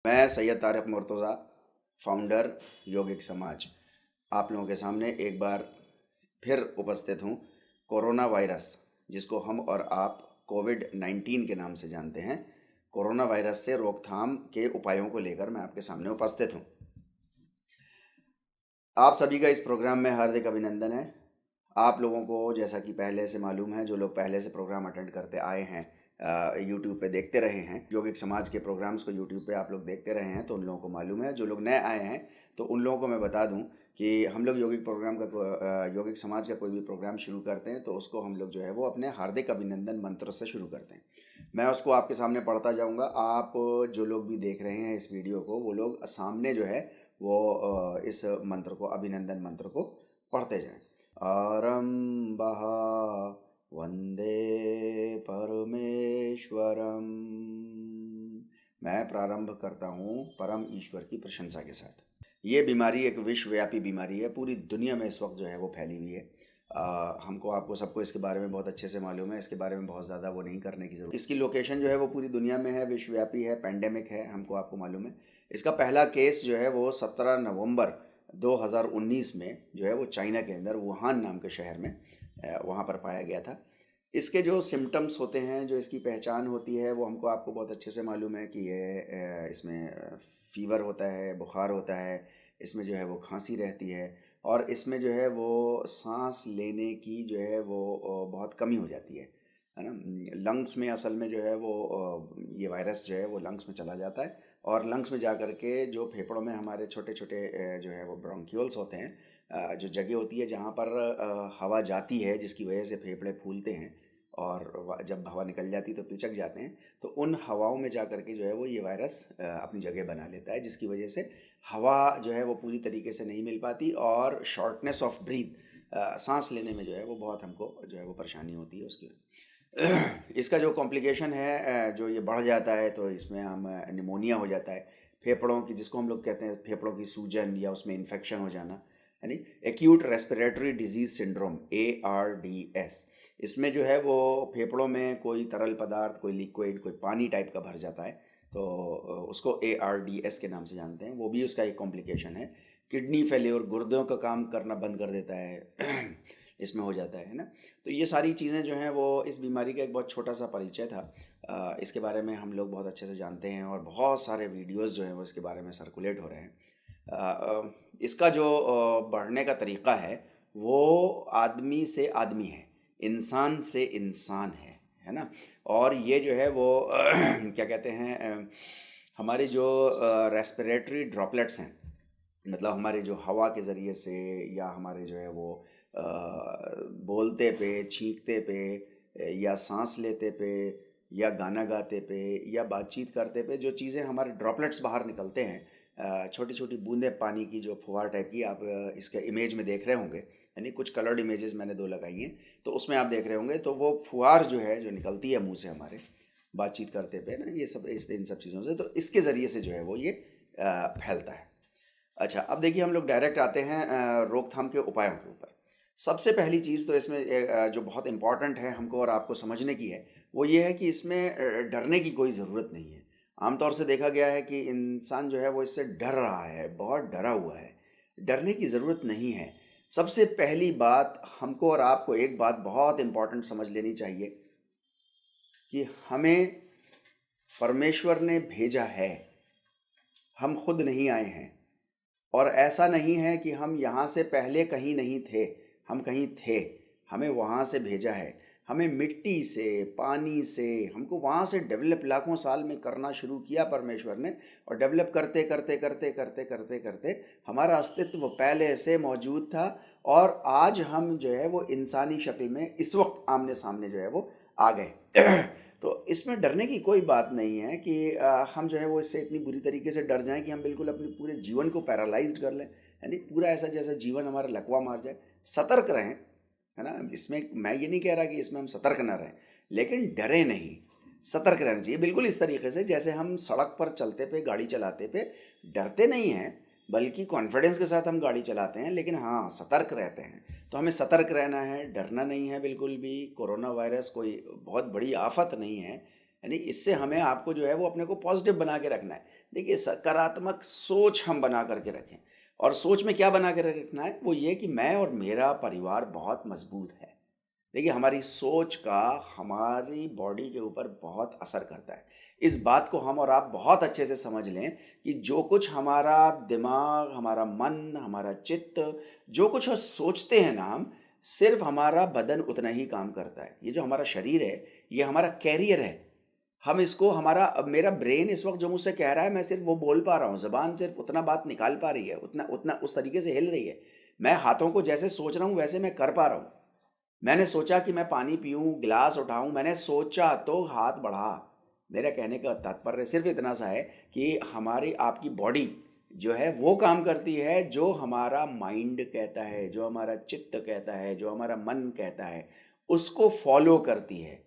मैं सैयद तारिक मुर्तज़ा, फाउंडर योगिक समाज, आप लोगों के सामने एक बार फिर उपस्थित हूँ। कोरोना वायरस, जिसको हम और आप कोविड-19 के नाम से जानते हैं, कोरोना वायरस से रोकथाम के उपायों को लेकर मैं आपके सामने उपस्थित हूँ। आप सभी का इस प्रोग्राम में हार्दिक अभिनंदन है। आप लोगों को जैसा कि पहले से मालूम है, जो लोग पहले से प्रोग्राम अटेंड करते आए हैं, यूट्यूब पे देखते रहे हैं, योगिक समाज के प्रोग्राम्स को यूट्यूब पे आप लोग देखते रहे हैं, तो उन लोगों को मालूम है। जो लोग नए आए हैं तो उन लोगों को मैं बता दूं कि हम लोग योगिक समाज का कोई भी प्रोग्राम शुरू करते हैं तो उसको हम लोग जो है वो अपने हार्दिक अभिनंदन मंत्र से शुरू करते हैं। मैं उसको आपके सामने पढ़ता जाऊँगा। आप जो लोग भी देख रहे हैं इस वीडियो को, वो लोग सामने जो है वो इस मंत्र को, अभिनंदन मंत्र को पढ़ते जाएं। आरंभः वंदे परमेश्वरम। मैं प्रारंभ करता हूँ परम ईश्वर की प्रशंसा के साथ। ये बीमारी एक विश्वव्यापी बीमारी है, पूरी दुनिया में इस वक्त जो है वो फैली हुई है। हमको आपको सबको इसके बारे में बहुत अच्छे से मालूम है। इसके बारे में बहुत ज़्यादा वो नहीं करने की ज़रूरत। इसकी लोकेशन जो है वो पूरी दुनिया में है, विश्वव्यापी है, पेंडेमिक है, हमको आपको मालूम है। इसका पहला केस जो है वो 17 नवंबर 2019 में जो है वो चाइना के अंदर वुहान नाम के शहर में वहाँ पर पाया गया था। इसके जो सिम्टम्स होते हैं, जो इसकी पहचान होती है, वो हमको आपको बहुत अच्छे से मालूम है कि ये इसमें फ़ीवर होता है, बुखार होता है, इसमें जो है वो खांसी रहती है, और इसमें जो है वो सांस लेने की जो है वो बहुत कमी हो जाती है ना। लंग्स में असल में जो है वो ये वायरस जो है वो लंग्स में चला जाता है, और लंग्स में जा कर के जो फेफड़ों में हमारे छोटे छोटे जो है वो ब्रोंक्यूल्स होते हैं, जो जगह होती है जहाँ पर हवा जाती है, जिसकी वजह से फेफड़े फूलते हैं, और जब हवा निकल जाती है तो पिचक जाते हैं। तो उन हवाओं में जा कर के जो है वो ये वायरस अपनी जगह बना लेता है, जिसकी वजह से हवा जो है वो पूरी तरीके से नहीं मिल पाती, और शॉर्टनेस ऑफ ब्रीथ, सांस लेने में जो है वो बहुत हमको जो है वो परेशानी होती है उसकी। इसका जो कॉम्प्लिकेशन है, जो ये बढ़ जाता है, तो इसमें हम निमोनिया हो जाता है, फेफड़ों की, जिसको हम लोग कहते हैं फेफड़ों की सूजन या उसमें इन्फेक्शन हो जाना, यानी acute respiratory disease syndrome, ARDS। इसमें जो है वो फेफड़ों में कोई तरल पदार्थ, कोई लिक्विड, कोई पानी टाइप का भर जाता है, तो उसको ARDS के नाम से जानते हैं। वो भी उसका एक कॉम्प्लिकेशन है। किडनी फेल्योर, गुर्दों का काम करना बंद कर देता है इसमें हो जाता है ना। तो ये सारी चीज़ें जो हैं वो इस बीमारी का एक बहुत छोटा सा परिचय था। इसके बारे में हम लोग बहुत अच्छे से जानते हैं, और बहुत सारे वीडियोस जो हैं वो इसके बारे में सर्कुलेट हो रहे हैं। इसका जो बढ़ने का तरीक़ा है वो आदमी से आदमी है, इंसान से इंसान है ना। और ये जो है वो क्या कहते हैं, हमारी जो रेस्पिरेटरी ड्रॉपलेट्स हैं, मतलब हमारे जो हवा के ज़रिए से, या हमारे जो है वो बोलते पे, छींकते पे, या सांस लेते पे, या गाना गाते पे, या बातचीत करते पे, जो चीज़ें हमारे ड्रॉपलेट्स बाहर निकलते हैं, छोटी छोटी बूंदें पानी की, जो फुहार टाइप की, आप इसके इमेज में देख रहे होंगे, यानी कुछ कलर्ड इमेजेस मैंने 2 लगाई हैं, तो उसमें आप देख रहे होंगे। तो वो फुहार जो है, जो निकलती है मुंह से हमारे बातचीत करते पे ना, ये सब इन सब चीज़ों से, तो इसके ज़रिए से जो है वो ये फैलता है। अच्छा, अब देखिए हम लोग डायरेक्ट आते हैं रोकथाम के उपायों के ऊपर। सबसे पहली चीज़ तो इसमें जो बहुत इम्पॉर्टेंट है हमको और आपको समझने की है, वो ये है कि इसमें डरने की कोई ज़रूरत नहीं है। आमतौर से देखा गया है कि इंसान जो है वो इससे डर रहा है, बहुत डरा हुआ है। डरने की ज़रूरत नहीं है। सबसे पहली बात, हमको और आपको एक बात बहुत इम्पॉर्टेंट समझ लेनी चाहिए कि हमें परमेश्वर ने भेजा है, हम खुद नहीं आए हैं। और ऐसा नहीं है कि हम यहाँ से पहले कहीं नहीं थे, हम कहीं थे, हमें वहाँ से भेजा है। हमें मिट्टी से, पानी से, हमको वहाँ से डेवलप लाखों साल में करना शुरू किया परमेश्वर ने, और डेवलप करते करते करते करते करते करते हमारा अस्तित्व पहले से मौजूद था, और आज हम जो है वो इंसानी शक्ल में इस वक्त आमने सामने जो है वो आ गए। तो इसमें डरने की कोई बात नहीं है कि हम जो है वो इससे इतनी बुरी तरीके से डर जाएं कि हम बिल्कुल अपने पूरे जीवन को पैरालाइज्ड कर लें, यानी पूरा ऐसा जैसा जीवन हमारा लकवा मार जाए। सतर्क रहें, है ना। इसमें मैं ये नहीं कह रहा कि इसमें हम सतर्क ना रहें, लेकिन डरे नहीं, सतर्क रहना चाहिए। बिल्कुल इस तरीके से जैसे हम सड़क पर चलते पे, गाड़ी चलाते पे डरते नहीं हैं, बल्कि कॉन्फिडेंस के साथ हम गाड़ी चलाते हैं, लेकिन हाँ सतर्क रहते हैं। तो हमें सतर्क रहना है, डरना नहीं है बिल्कुल भी। कोरोना वायरस कोई बहुत बड़ी आफत नहीं है, यानी इससे हमें आपको जो है वो अपने को पॉजिटिव बना के रखना है। देखिए, सकारात्मक सोच हम बना करके रखें। और सोच में क्या बना के रखना है, वो ये कि मैं और मेरा परिवार बहुत मजबूत है। देखिए, हमारी सोच का हमारी बॉडी के ऊपर बहुत असर करता है। इस बात को हम और आप बहुत अच्छे से समझ लें कि जो कुछ हमारा दिमाग, हमारा मन, हमारा चित्त, जो कुछ हम सोचते हैं ना हम, सिर्फ हमारा बदन उतना ही काम करता है। ये जो हमारा शरीर है, ये हमारा कैरियर है। हम इसको हमारा अब मेरा ब्रेन इस वक्त जो मुझसे कह रहा है, मैं सिर्फ वो बोल पा रहा हूँ, ज़बान सिर्फ उतना बात निकाल पा रही है, उतना उतना उस तरीके से हिल रही है। मैं हाथों को जैसे सोच रहा हूँ वैसे मैं कर पा रहा हूँ। मैंने सोचा कि मैं पानी पीऊँ, गिलास उठाऊँ, मैंने सोचा तो हाथ बढ़ा। मेरा कहने का तात्पर्य सिर्फ इतना सा है कि हमारी आपकी बॉडी जो है वो काम करती है जो हमारा माइंड कहता है, जो हमारा चित्त कहता है, जो हमारा मन कहता है, उसको फॉलो करती है।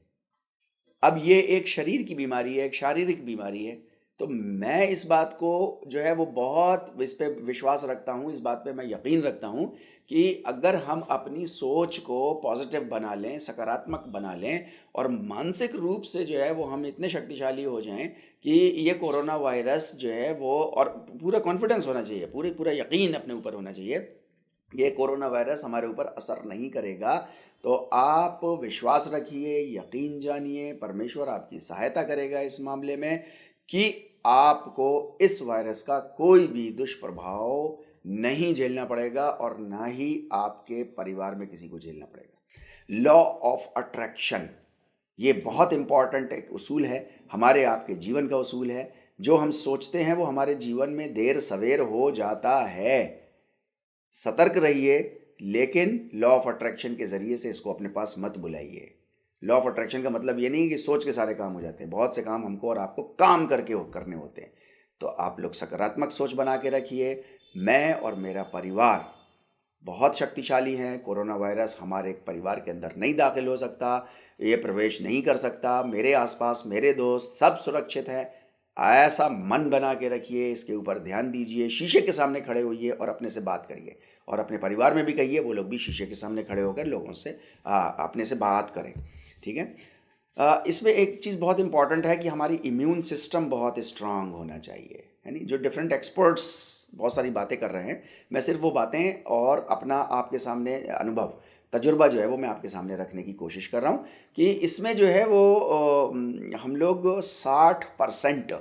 अब ये एक शरीर की बीमारी है, एक शारीरिक बीमारी है। तो मैं इस बात को जो है वो बहुत इस पे विश्वास रखता हूँ, इस बात पे मैं यकीन रखता हूँ कि अगर हम अपनी सोच को पॉजिटिव बना लें, सकारात्मक बना लें और मानसिक रूप से जो है वो हम इतने शक्तिशाली हो जाएं कि ये कोरोना वायरस जो है वो, और पूरा कॉन्फिडेंस होना चाहिए, पूरा यकीन अपने ऊपर होना चाहिए, ये कोरोना वायरस हमारे ऊपर असर नहीं करेगा। तो आप विश्वास रखिए, यकीन जानिए, परमेश्वर आपकी सहायता करेगा इस मामले में कि आपको इस वायरस का कोई भी दुष्प्रभाव नहीं झेलना पड़ेगा और ना ही आपके परिवार में किसी को झेलना पड़ेगा। लॉ ऑफ अट्रैक्शन, ये बहुत इंपॉर्टेंट एक उसूल है, हमारे आपके जीवन का उसूल है। जो हम सोचते हैं वो हमारे जीवन में देर सवेर हो जाता है। सतर्क रहिए, लेकिन लॉ ऑफ अट्रैक्शन के ज़रिए से इसको अपने पास मत बुलाइए। लॉ ऑफ अट्रैक्शन का मतलब ये नहीं कि सोच के सारे काम हो जाते हैं। बहुत से काम हमको और आपको काम करके करने होते हैं। तो आप लोग सकारात्मक सोच बना के रखिए। मैं और मेरा परिवार बहुत शक्तिशाली हैं। कोरोना वायरस हमारे परिवार के अंदर नहीं दाखिल हो सकता, ये प्रवेश नहीं कर सकता। मेरे आसपास मेरे दोस्त सब सुरक्षित हैं। ऐसा मन बना के रखिए, इसके ऊपर ध्यान दीजिए, शीशे के सामने खड़े होइए और अपने से बात करिए, और अपने परिवार में भी कहिए वो लोग भी शीशे के सामने खड़े होकर लोगों से अपने से बात करें। ठीक है। इसमें एक चीज़ बहुत इंपॉर्टेंट है कि हमारी इम्यून सिस्टम बहुत स्ट्रांग होना चाहिए, है नहीं। जो डिफरेंट एक्सपर्ट्स बहुत सारी बातें कर रहे हैं, मैं सिर्फ वो बातें और अपना आपके सामने अनुभव, तजुर्बा जो है वो मैं आपके सामने रखने की कोशिश कर रहा हूँ कि इसमें जो है वो हम लोग 60%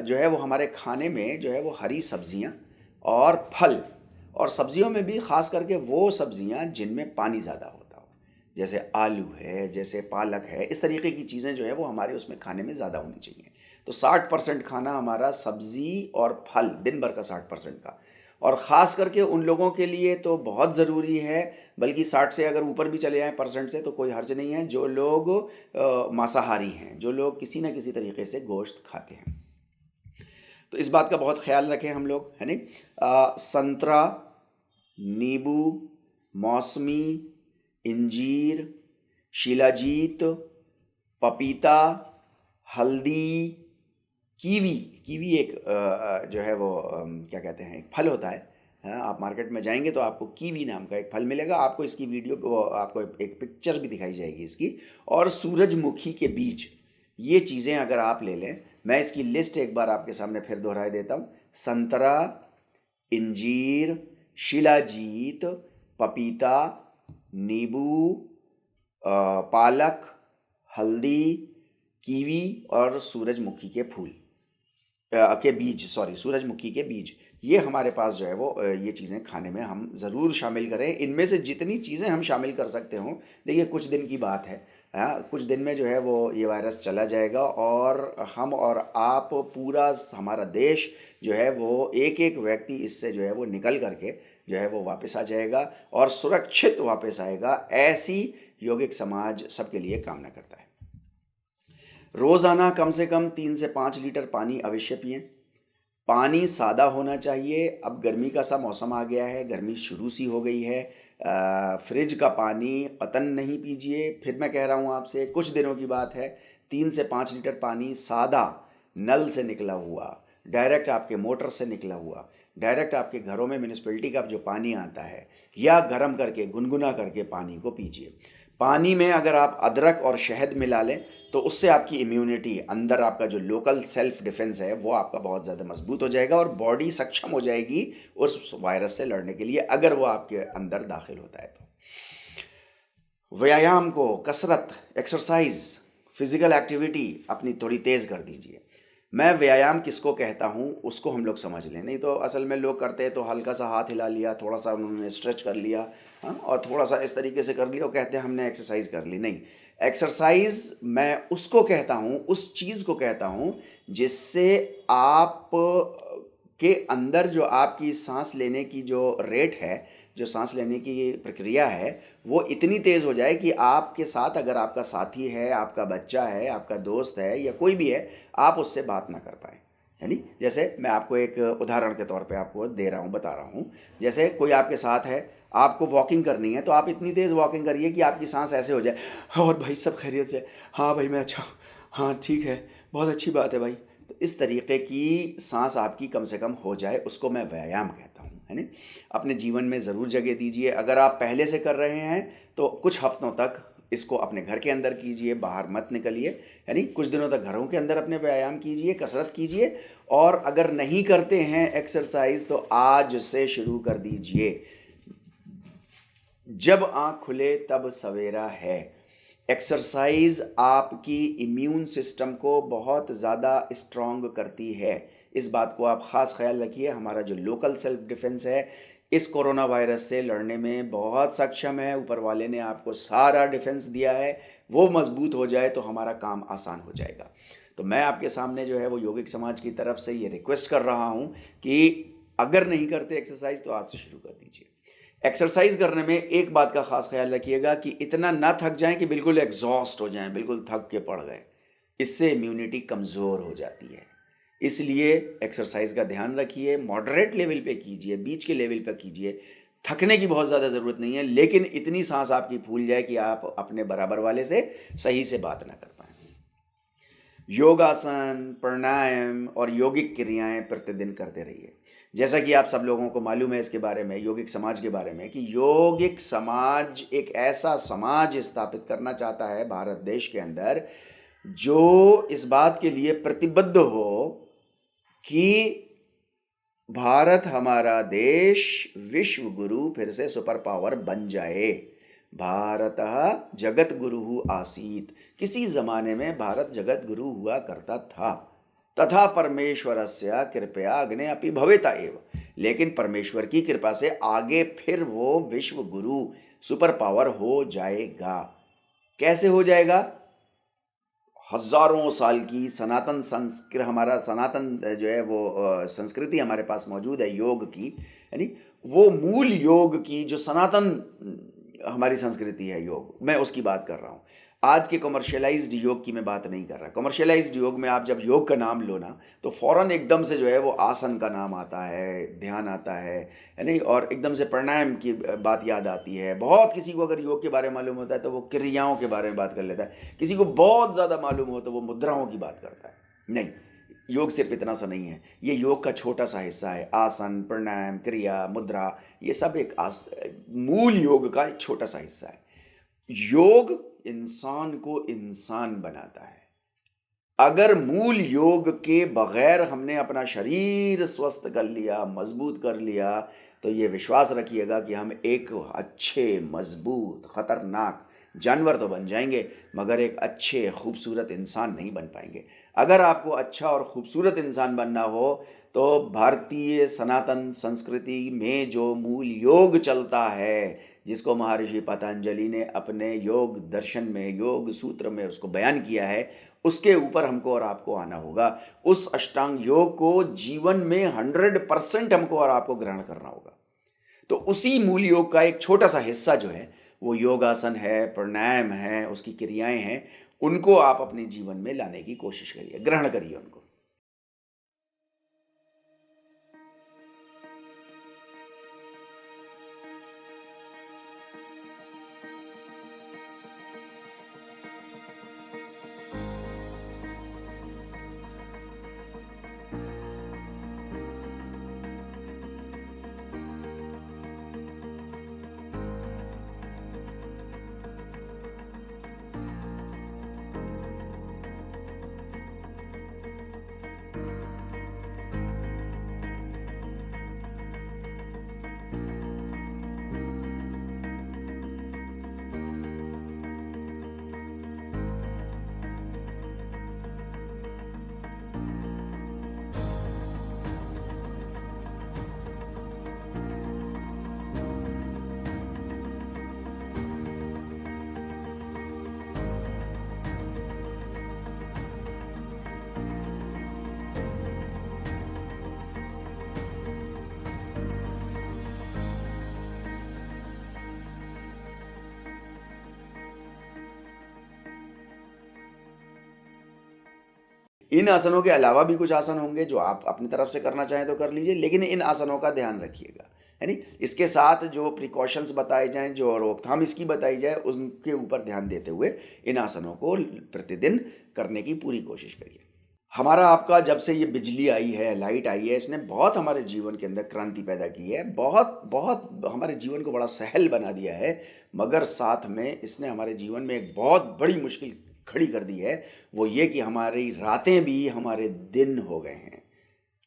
जो है वो हमारे खाने में जो है वो हरी सब्जियाँ और फल, और सब्जियों में भी ख़ास करके वो सब्जियाँ जिनमें पानी ज़्यादा होता हो, जैसे आलू है, जैसे पालक है, इस तरीके की चीज़ें जो है वो हमारे उसमें खाने में ज़्यादा होनी चाहिए। तो 60% खाना हमारा सब्ज़ी और फल, दिन भर का 60% का, और ख़ास करके उन लोगों के लिए तो बहुत ज़रूरी है, बल्कि 60 से अगर ऊपर भी चले जाएँ परसेंट से तो कोई हर्ज नहीं है, जो लोग मांसाहारी हैं, जो लोग किसी न किसी तरीके से गोश्त खाते हैं। तो इस बात का बहुत ख्याल रखें हम लोग, है नहीं। संतरा, नींबू, मौसमी, इंजीर, शिलाजीत, पपीता, हल्दी, कीवी। कीवी एक जो है वो क्या कहते हैं, एक फल होता है। हाँ, आप मार्केट में जाएंगे तो आपको कीवी नाम का एक फल मिलेगा। आपको इसकी वीडियो आपको एक पिक्चर भी दिखाई जाएगी इसकी। और सूरजमुखी के बीज, ये चीज़ें अगर आप ले लें, मैं इसकी लिस्ट एक बार आपके सामने फिर दोहराए देता हूँ। संतरा, इंजीर, शिलाजीत, पपीता, नींबू, पालक, हल्दी, कीवी और सूरजमुखी के फूल के बीज, सॉरी, सूरजमुखी के बीज, ये हमारे पास जो है वो ये चीज़ें खाने में हम ज़रूर शामिल करें। इनमें से जितनी चीज़ें हम शामिल कर सकते हों, देखिए कुछ दिन की बात है, हाँ, कुछ दिन में जो है वो ये वायरस चला जाएगा और हम और आप, पूरा हमारा देश जो है वो, एक एक व्यक्ति इससे जो है वो निकल करके जो है वो वापस आ जाएगा और सुरक्षित वापस आएगा। ऐसी यौगिक समाज सबके लिए कामना करता है। रोज़ाना कम से कम 3 से 5 लीटर पानी अवश्य पिएं। पानी सादा होना चाहिए। अब गर्मी का सा मौसम आ गया है, गर्मी शुरू सी हो गई है। फ्रिज का पानी कतन नहीं पीजिए। फिर मैं कह रहा हूँ आपसे, कुछ दिनों की बात है, 3 से 5 लीटर पानी सादा, नल से निकला हुआ, डायरेक्ट आपके मोटर से निकला हुआ, डायरेक्ट आपके घरों में म्यूनिसिपैलिटी का जो पानी आता है, या गर्म करके गुनगुना करके पानी को पीजिए। पानी में अगर आप अदरक और शहद मिला लें तो उससे आपकी इम्यूनिटी, अंदर आपका जो लोकल सेल्फ डिफेंस है वो आपका बहुत ज़्यादा मजबूत हो जाएगा और बॉडी सक्षम हो जाएगी उस वायरस से लड़ने के लिए, अगर वो आपके अंदर दाखिल होता है तो। व्यायाम को, कसरत, एक्सरसाइज, फिजिकल एक्टिविटी अपनी थोड़ी तेज़ कर दीजिए। मैं व्यायाम किसको कहता हूँ उसको हम लोग समझ लें, नहीं तो असल में लोग करते हैं तो हल्का सा हाथ हिला लिया, थोड़ा सा उन्होंने स्ट्रेच कर लिया, हाँ, और थोड़ा सा इस तरीके से कर लिया और कहते हैं हमने एक्सरसाइज कर ली। नहीं, एक्सरसाइज मैं उसको कहता हूँ, उस चीज़ को कहता हूँ जिससे आप के अंदर जो आपकी सांस लेने की जो रेट है, जो सांस लेने की प्रक्रिया है, वो इतनी तेज़ हो जाए कि आपके साथ अगर आपका साथी है, आपका बच्चा है, आपका दोस्त है या कोई भी है, आप उससे बात ना कर पाए। यानी जैसे मैं आपको एक उदाहरण के तौर पे आपको दे रहा हूँ, बता रहा हूँ। जैसे कोई आपके साथ है, आपको वॉकिंग करनी है, तो आप इतनी तेज़ वॉकिंग करिए कि आपकी सांस ऐसे हो जाए, और भाई सब खैरियत से, हाँ भाई मैं अच्छा हूँ, हाँ ठीक है, बहुत अच्छी बात है भाई। तो इस तरीके की सांस आपकी कम से कम हो जाए, उसको मैं व्यायाम कहता हूँ, है ना। अपने जीवन में ज़रूर जगह दीजिए। अगर आप पहले से कर रहे हैं तो कुछ हफ्तों तक इसको अपने घर के अंदर कीजिए, बाहर मत निकलिए, यानी कुछ दिनों तक घरों के अंदर अपने व्यायाम कीजिए, कसरत कीजिए। और अगर नहीं करते हैं एक्सरसाइज तो आज से शुरू कर दीजिए। जब आँख खुले तब सवेरा है। एक्सरसाइज आपकी इम्यून सिस्टम को बहुत ज़्यादा स्ट्रॉन्ग करती है, इस बात को आप ख़ास ख्याल रखिए। हमारा जो लोकल सेल्फ डिफेंस है इस कोरोना वायरस से लड़ने में बहुत सक्षम है। ऊपर वाले ने आपको सारा डिफेंस दिया है, वो मजबूत हो जाए तो हमारा काम आसान हो जाएगा। तो मैं आपके सामने जो है वो योगिक समाज की तरफ से ये रिक्वेस्ट कर रहा हूँ कि अगर नहीं करते एक्सरसाइज तो आज से शुरू कर दीजिए। एक्सरसाइज करने में एक बात का खास ख्याल रखिएगा कि इतना ना थक जाएं कि बिल्कुल एग्जॉस्ट हो जाएं, बिल्कुल थक के पड़ गए। इससे इम्यूनिटी कमज़ोर हो जाती है। इसलिए एक्सरसाइज का ध्यान रखिए, मॉडरेट लेवल पे कीजिए, बीच के लेवल पे कीजिए। थकने की बहुत ज़्यादा ज़रूरत नहीं है, लेकिन इतनी सांस आपकी फूल जाए कि आप अपने बराबर वाले से सही से बात ना कर पाएँ। योगासन, प्राणायाम और यौगिक क्रियाएं प्रतिदिन करते रहिए। जैसा कि आप सब लोगों को मालूम है इसके बारे में, योगिक समाज के बारे में, कि योगिक समाज एक ऐसा समाज स्थापित करना चाहता है भारत देश के अंदर जो इस बात के लिए प्रतिबद्ध हो कि भारत हमारा देश विश्व गुरु फिर से सुपर पावर बन जाए। भारतः जगत गुरु आसीत। किसी जमाने में भारत जगत गुरु हुआ करता था। तथा परमेश्वरस्य कृपया अग्ने अपि भवेता एव। लेकिन परमेश्वर की कृपा से आगे फिर वो विश्व गुरु सुपर पावर हो जाएगा। कैसे हो जाएगा? हजारों साल की सनातन संस्कृति, हमारा सनातन जो है वो संस्कृति हमारे पास मौजूद है योग की, यानी वो मूल योग की जो सनातन हमारी संस्कृति है योग, मैं उसकी बात कर रहा हूँ। आज के कमर्शियलाइज्ड योग की मैं बात नहीं कर रहा। कमर्शियलाइज्ड योग में आप जब योग का नाम लो ना तो फौरन एकदम से जो है वो आसन का नाम आता है, ध्यान आता है नहीं, और एकदम से प्राणायाम की बात याद आती है। बहुत किसी को अगर योग के बारे में मालूम होता है तो वो क्रियाओं के बारे में बात कर लेता है, किसी को बहुत ज़्यादा मालूम हो तो वो मुद्राओं की बात करता है। नहीं, योग सिर्फ इतना सा नहीं है, ये योग का छोटा सा हिस्सा है। आसन, प्राणायाम, क्रिया, मुद्रा, ये सब एक मूल योग का एक छोटा सा हिस्सा है। योग इंसान को इंसान बनाता है। अगर मूल योग के बगैर हमने अपना शरीर स्वस्थ कर लिया, मजबूत कर लिया, तो ये विश्वास रखिएगा कि हम एक अच्छे, मजबूत, खतरनाक जानवर तो बन जाएंगे मगर एक अच्छे खूबसूरत इंसान नहीं बन पाएंगे। अगर आपको अच्छा और खूबसूरत इंसान बनना हो तो भारतीय सनातन संस्कृति में जो मूल योग चलता है, जिसको महर्षि पतंजलि ने अपने योग दर्शन में, योग सूत्र में उसको बयान किया है, उसके ऊपर हमको और आपको आना होगा। उस अष्टांग योग को जीवन में 100% हमको और आपको ग्रहण करना होगा। तो उसी मूल योग का एक छोटा सा हिस्सा जो है वो योगासन है, प्राणायाम है, उसकी क्रियाएं हैं। उनको आप अपने जीवन में लाने की कोशिश करिए, ग्रहण करिए उनको। इन आसनों के अलावा भी कुछ आसन होंगे जो आप अपनी तरफ से करना चाहें तो कर लीजिए, लेकिन इन आसनों का ध्यान रखिएगा, है नी। इसके साथ जो प्रिकॉशंस बताए जाएं, जो रोकथाम इसकी बताई जाए, उनके ऊपर ध्यान देते हुए इन आसनों को प्रतिदिन करने की पूरी कोशिश करिए। हमारा आपका जब से ये बिजली आई है, लाइट आई है, इसने बहुत हमारे जीवन के अंदर क्रांति पैदा की है, बहुत बहुत हमारे जीवन को बड़ा सहल बना दिया है, मगर साथ में इसने हमारे जीवन में एक बहुत बड़ी मुश्किल खड़ी कर दी है। वो ये कि हमारी रातें भी हमारे दिन हो गए हैं,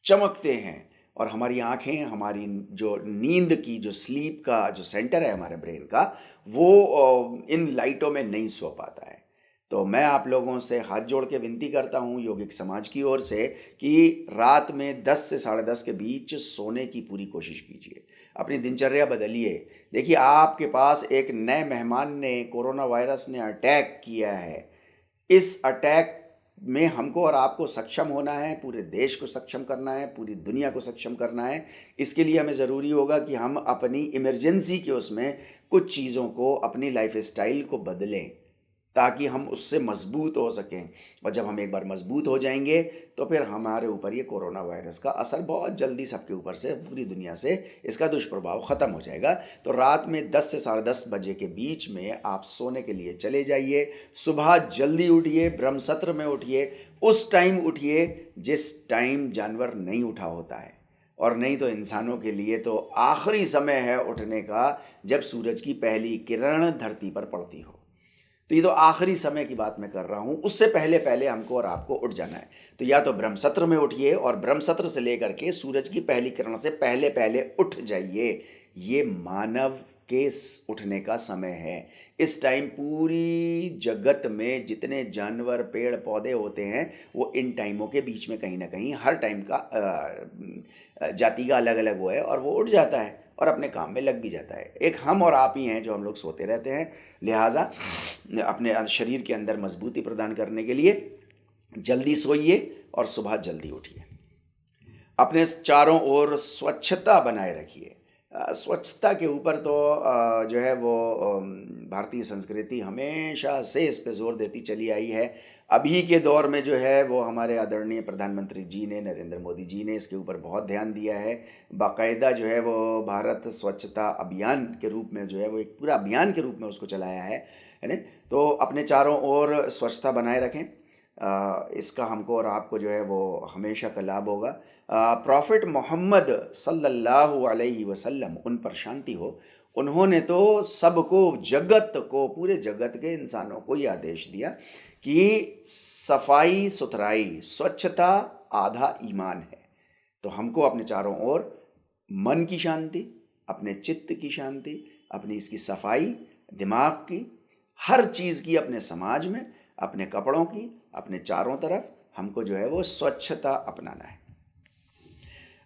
चमकते हैं, और हमारी आंखें, हमारी जो नींद की जो स्लीप का जो सेंटर है हमारे ब्रेन का, वो इन लाइटों में नहीं सो पाता है। तो मैं आप लोगों से हाथ जोड़ के विनती करता हूँ योगिक समाज की ओर से कि रात में 10 से 10:30 के बीच सोने की पूरी कोशिश कीजिए, अपनी दिनचर्या बदलिए। देखिए, आपके पास एक नए मेहमान ने, कोरोना वायरस ने अटैक किया है। इस अटैक में हमको और आपको सक्षम होना है, पूरे देश को सक्षम करना है, पूरी दुनिया को सक्षम करना है। इसके लिए हमें ज़रूरी होगा कि हम अपनी इमरजेंसी के उसमें कुछ चीज़ों को, अपनी लाइफ स्टाइल को बदलें, ताकि हम उससे मजबूत हो सकें। और जब हम एक बार मजबूत हो जाएंगे तो फिर हमारे ऊपर ये कोरोना वायरस का असर बहुत जल्दी सबके ऊपर से, पूरी दुनिया से इसका दुष्प्रभाव ख़त्म हो जाएगा। तो रात में 10 से 10:30 बजे के बीच में आप सोने के लिए चले जाइए। सुबह जल्दी उठिए, ब्रह्म सत्र में उठिए, उस टाइम उठिए जिस टाइम जानवर नहीं उठा होता है, और नहीं तो इंसानों के लिए तो आखिरी समय है उठने का, जब सूरज की पहली किरण धरती पर पड़ती हो। तो ये तो आखिरी समय की बात मैं कर रहा हूँ, उससे पहले पहले हमको और आपको उठ जाना है। तो या तो ब्रह्म सत्र में उठिए, और ब्रह्म सत्र से लेकर के सूरज की पहली किरण से पहले पहले उठ जाइए। ये मानव के उठने का समय है। इस टाइम पूरी जगत में जितने जानवर, पेड़ पौधे होते हैं, वो इन टाइमों के बीच में कहीं ना कहीं हर टाइम का जाति का अलग अलग वो है, और वो उठ जाता है और अपने काम में लग भी जाता है। एक हम और आप ही हैं जो हम लोग सोते रहते हैं। लिहाजा अपने शरीर के अंदर मजबूती प्रदान करने के लिए जल्दी सोइए और सुबह जल्दी उठिए। अपने चारों ओर स्वच्छता बनाए रखिए। स्वच्छता के ऊपर तो जो है वो भारतीय संस्कृति हमेशा से इस पे जोर देती चली आई है। अभी के दौर में जो है वो हमारे आदरणीय प्रधानमंत्री जी ने, नरेंद्र मोदी जी ने इसके ऊपर बहुत ध्यान दिया है। बाकायदा जो है वो भारत स्वच्छता अभियान के रूप में जो है वो एक पूरा अभियान के रूप में उसको चलाया है ना। तो अपने चारों ओर स्वच्छता बनाए रखें, इसका हमको और आपको जो है वो हमेशा का लाभ होगा। प्रॉफिट मोहम्मद सल्लल्लाहु अलैहि वसल्लम, उन पर शांति हो, उन्होंने तो सबको, जगत को, पूरे जगत के इंसानों को ये आदेश दिया कि सफाई सुथराई, स्वच्छता आधा ईमान है। तो हमको अपने चारों ओर मन की शांति, अपने चित्त की शांति, अपनी इसकी सफाई, दिमाग की, हर चीज़ की, अपने समाज में, अपने कपड़ों की, अपने चारों तरफ हमको जो है वो स्वच्छता अपनाना है।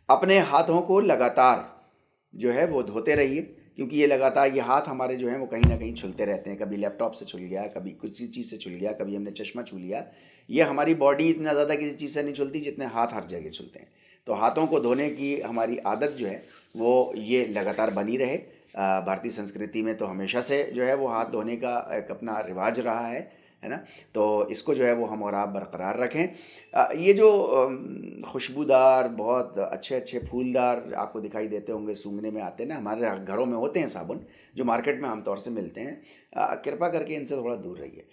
अपने हाथों को लगातार जो है वो धोते रहिए, क्योंकि ये लगातार ये हाथ हमारे जो हैं वो कहीं ना कहीं छुलते रहते हैं। कभी लैपटॉप से छुल गया, कभी कुछ चीज़ से छुल गया, कभी हमने चश्मा छू लिया। ये हमारी बॉडी इतना ज़्यादा किसी चीज़ से नहीं छुलती जितने हाथ हर जगह छुलते हैं। तो हाथों को धोने की हमारी आदत जो है वो ये लगातार बनी रहे। भारतीय संस्कृति में तो हमेशा से जो है वो हाथ धोने का एक अपना रिवाज रहा है ना। तो इसको जो है वो हम और आप बरकरार रखें। ये जो खुशबूदार, बहुत अच्छे अच्छे फूलदार आपको दिखाई देते होंगे, सूंघने में आते हैं ना, हमारे घरों में होते हैं साबुन जो मार्केट में आमतौर से मिलते हैं, कृपा करके इनसे थोड़ा दूर रहिए।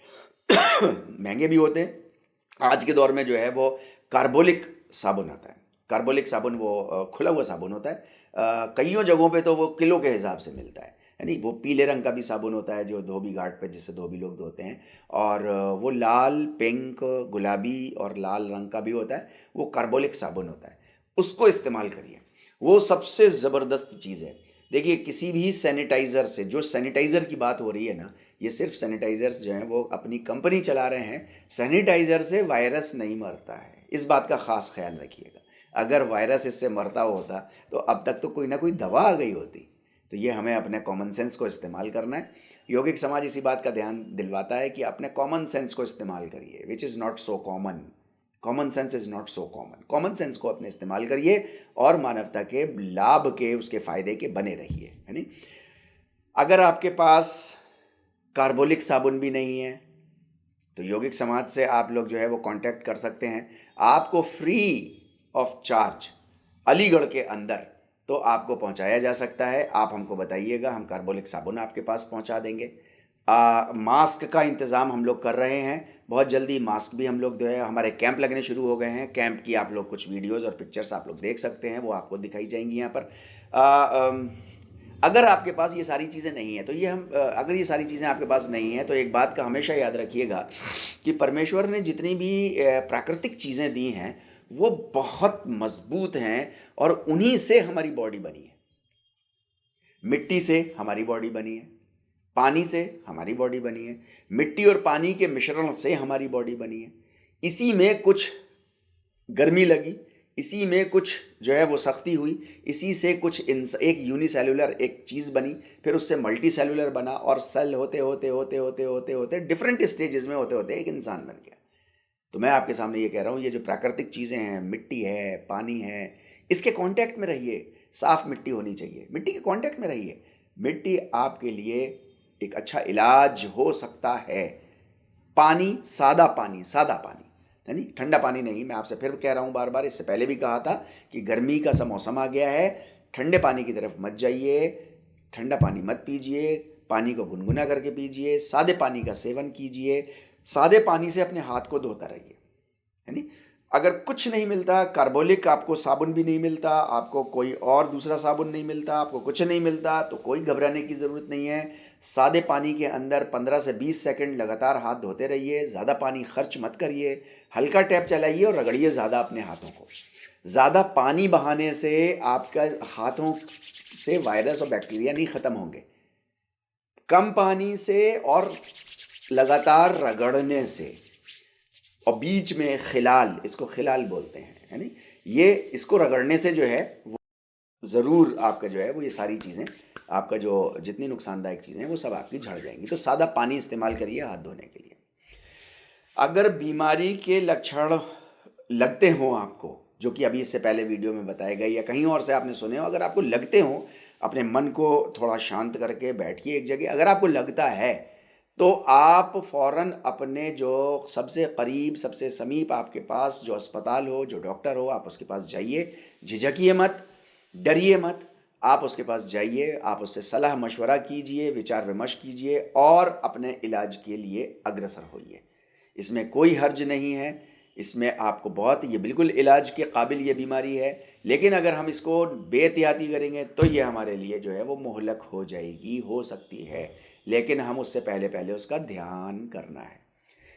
महंगे भी होते हैं। आज के दौर में जो है वो कार्बोलिक साबुन आता है। कार्बोलिक साबुन वो खुला हुआ साबुन होता है। कईयों जगहों पे तो वो किलो के हिसाब से मिलता है नहीं। वो पीले रंग का भी साबुन होता है जो धोबी घाट पे, जिससे धोबी लोग धोते हैं, और वो लाल, पिंक, गुलाबी और लाल रंग का भी होता है। वो कार्बोलिक साबुन होता है, उसको इस्तेमाल करिए। वो सबसे ज़बरदस्त चीज़ है। देखिए, किसी भी सैनिटाइज़र से, जो सैनिटाइज़र की बात हो रही है ना, ये सिर्फ सैनिटाइज़र्स जो हैं वो अपनी कंपनी चला रहे हैं। सैनिटाइज़र से वायरस नहीं मरता है, इस बात का ख़ास ख्याल रखिएगा। अगर वायरस इससे मरता होता तो अब तक तो कोई ना कोई दवा आ गई होती। तो ये हमें अपने कॉमन सेंस को इस्तेमाल करना है। योगिक समाज इसी बात का ध्यान दिलवाता है कि अपने कॉमन सेंस को इस्तेमाल करिए, which is not so common. Common sense is not so common. Common sense को अपने इस्तेमाल करिए और मानवता के लाभ के, उसके फ़ायदे के बने रहिए, है नहीं। अगर आपके पास कार्बोलिक साबुन भी नहीं है तो योगिक समाज से आप लोग जो है वो कांटेक्ट कर सकते हैं। आपको फ्री ऑफ चार्ज अलीगढ़ के अंदर तो आपको पहुंचाया जा सकता है। आप हमको बताइएगा, हम कार्बोलिक साबुन आपके पास पहुंचा देंगे। मास्क का इंतज़ाम हम लोग कर रहे हैं, बहुत जल्दी मास्क भी हम लोग जो है, हमारे कैंप लगने शुरू हो गए हैं। कैंप की आप लोग कुछ वीडियोज़ और पिक्चर्स आप लोग देख सकते हैं, वो आपको दिखाई जाएंगी यहाँ पर। अगर आपके पास ये सारी चीज़ें नहीं हैं तो अगर ये सारी चीज़ें आपके पास नहीं हैं तो एक बात का हमेशा याद रखिएगा कि परमेश्वर ने जितनी भी प्राकृतिक चीज़ें दी हैं वो बहुत मजबूत हैं और उन्हीं से हमारी बॉडी बनी है। मिट्टी से हमारी बॉडी बनी है, पानी से हमारी बॉडी बनी है, मिट्टी और पानी के मिश्रण से हमारी बॉडी बनी है। इसी में कुछ गर्मी लगी, इसी में कुछ जो है वो सख्ती हुई, इसी से कुछ एक यूनिसेलुलर एक चीज़ बनी, फिर उससे मल्टी सेलुलर बना और सेल होते होते होते होते होते होते डिफरेंट स्टेजेस में होते होते एक इंसान बन गया। तो मैं आपके सामने ये कह रहा हूँ, ये जो प्राकृतिक चीज़ें हैं, मिट्टी है, पानी है, इसके कांटेक्ट में रहिए। साफ़ मिट्टी होनी चाहिए, मिट्टी के कांटेक्ट में रहिए। मिट्टी आपके लिए एक अच्छा इलाज हो सकता है। पानी, सादा पानी, सादा पानी, यानी ठंडा पानी नहीं। मैं आपसे फिर कह रहा हूँ बार बार, इससे पहले भी कहा था कि गर्मी का सा मौसम आ गया है, ठंडे पानी की तरफ मत जाइए, ठंडा पानी मत पीजिए, पानी को गुनगुना करके पीजिए, सादे पानी का सेवन कीजिए, सादे पानी से अपने हाथ को धोता रहिए। यानी अगर कुछ नहीं मिलता, कार्बोलिक आपको साबुन भी नहीं मिलता, आपको कोई और दूसरा साबुन नहीं मिलता, आपको कुछ नहीं मिलता, तो कोई घबराने की ज़रूरत नहीं है। सादे पानी के अंदर 15 से 20 सेकंड लगातार हाथ धोते रहिए, ज़्यादा पानी खर्च मत करिए, हल्का टैप चलाइए और रगड़िए ज़्यादा अपने हाथों को। ज़्यादा पानी बहाने से आपका हाथों से वायरस और बैक्टीरिया नहीं ख़त्म होंगे। कम पानी से और लगातार रगड़ने से, और बीच में खिलाल, इसको खिलाल बोलते हैं, यानी ये इसको रगड़ने से जो है वो ज़रूर आपका जो है वो ये सारी चीज़ें, आपका जो जितनी नुकसानदायक चीज़ें हैं वो सब आपकी झड़ जाएंगी। तो सादा पानी इस्तेमाल करिए हाथ धोने के लिए। अगर बीमारी के लक्षण लगते हों आपको, जो कि अभी इससे पहले वीडियो में बताए गए या कहीं और से आपने सुने हो, अगर आपको लगते हों, अपने मन को थोड़ा शांत करके बैठिए एक जगह। अगर आपको लगता है तो आप फ़ौरन अपने जो सबसे करीब, सबसे समीप आपके पास जो अस्पताल हो, जो डॉक्टर हो, आप उसके पास जाइए। झिझकिए मत, डरिए मत, आप उसके पास जाइए, आप उससे सलाह मशवरा कीजिए, विचार विमर्श कीजिए और अपने इलाज के लिए अग्रसर होइए। इसमें कोई हर्ज नहीं है, इसमें आपको बहुत, ये बिल्कुल इलाज के काबिल ये बीमारी है। लेकिन अगर हम इसको बेएहतियाती करेंगे तो ये हमारे लिए जो है वो मोहलक हो जाएगी, हो सकती है, लेकिन हम उससे पहले पहले उसका ध्यान करना है।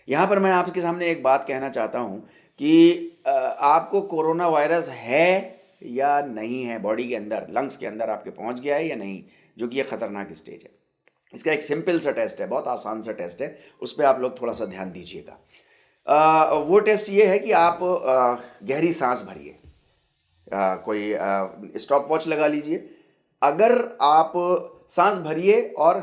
यहाँ पर मैं आपके सामने एक बात कहना चाहता हूँ कि आपको कोरोना वायरस है या नहीं है, बॉडी के अंदर, लंग्स के अंदर आपके पहुँच गया है या नहीं, जो कि ये ख़तरनाक स्टेज है। इसका एक सिंपल सा टेस्ट है, बहुत आसान सा टेस्ट है, उस पर आप लोग थोड़ा सा ध्यान दीजिएगा। वो टेस्ट ये है कि आप गहरी सांस भरिए, कोई स्टॉप वॉच लगा लीजिए। अगर आप सांस भरिए और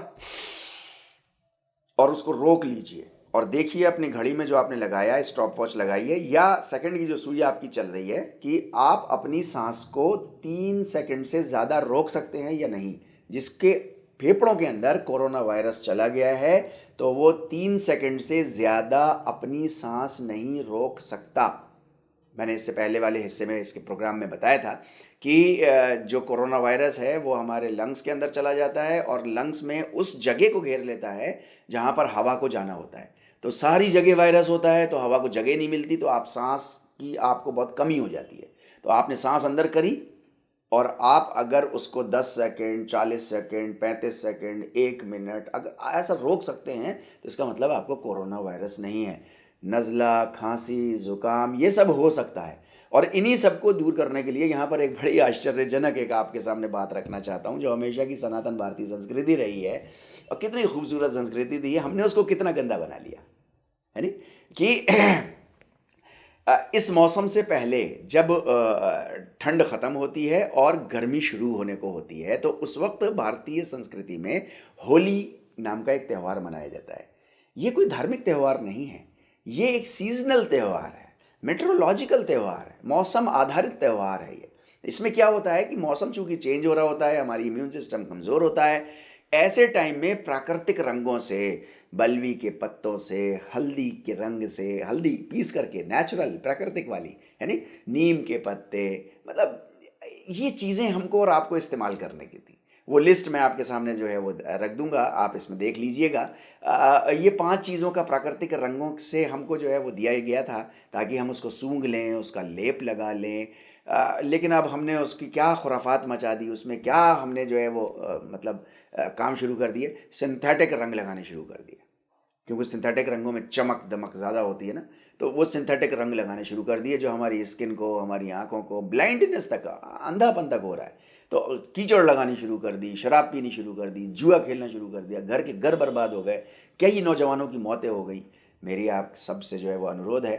उसको रोक लीजिए और देखिए अपनी घड़ी में जो आपने लगाया है, स्टॉप वॉच लगाइए या सेकंड की जो सुई आपकी चल रही है, कि आप अपनी सांस को 3 सेकंड से ज़्यादा रोक सकते हैं या नहीं। जिसके फेफड़ों के अंदर कोरोना वायरस चला गया है तो वो 3 सेकंड से ज़्यादा अपनी सांस नहीं रोक सकता। मैंने इससे पहले वाले हिस्से में इसके प्रोग्राम में बताया था कि जो कोरोना वायरस है वो हमारे लंग्स के अंदर चला जाता है और लंग्स में उस जगह को घेर लेता है जहाँ पर हवा को जाना होता है। तो सारी जगह वायरस होता है तो हवा को जगह नहीं मिलती, तो आप सांस की आपको बहुत कमी हो जाती है। तो आपने सांस अंदर करी और आप अगर उसको 10 सेकेंड, 40 सेकेंड, 35 सेकेंड, 1 मिनट अगर ऐसा रोक सकते हैं तो इसका मतलब आपको कोरोना वायरस नहीं है। नज़ला, खांसी, ज़ुकाम ये सब हो सकता है। और इन्हीं सबको दूर करने के लिए यहाँ पर एक बड़ी आश्चर्यजनक एक आपके सामने बात रखना चाहता हूँ, जो हमेशा की सनातन भारतीय संस्कृति रही है और कितनी खूबसूरत संस्कृति थी, हमने उसको कितना गंदा बना लिया है नी कि इस मौसम से पहले जब ठंड ख़त्म होती है और गर्मी शुरू होने को होती है तो उस वक्त भारतीय संस्कृति में होली नाम का एक त्यौहार मनाया जाता है। ये कोई धार्मिक त्यौहार नहीं है, ये एक सीजनल त्यौहार है, मेट्रोलॉजिकल त्यौहार है, मौसम आधारित त्यौहार है। ये इसमें क्या होता है कि मौसम चूंकि चेंज हो रहा होता है, हमारी इम्यून सिस्टम कमज़ोर होता है, ऐसे टाइम में प्राकृतिक रंगों से बलवी के पत्तों से, हल्दी के रंग से, हल्दी पीस करके नेचुरल प्राकृतिक वाली, यानी नीम के पत्ते, मतलब ये चीज़ें हमको और आपको इस्तेमाल करने की थी। वो लिस्ट मैं आपके सामने जो है वो रख दूंगा, आप इसमें देख लीजिएगा। ये 5 चीज़ों का प्राकृतिक रंगों से हमको जो है वो दिया गया था ताकि हम उसको सूंघ लें, उसका लेप लगा लें। लेकिन अब हमने उसकी क्या खुराफात मचा दी, उसमें क्या हमने जो है वो मतलब काम शुरू कर दिए, सिंथेटिक रंग लगाने शुरू कर दिए, क्योंकि सिंथेटिक रंगों में चमक दमक ज़्यादा होती है ना, तो वो सिंथेटिक रंग लगाने शुरू कर दिए जो हमारी स्किन को, हमारी आंखों को ब्लाइंडनेस तक, अंधापन तक हो रहा है। तो कीचड़ लगानी शुरू कर दी, शराब पीनी शुरू कर दी, जुआ खेलना शुरू कर दिया, घर के घर बर्बाद हो गए, कई नौजवानों की मौतें हो गई। मेरी आप सबसे जो है वो अनुरोध है,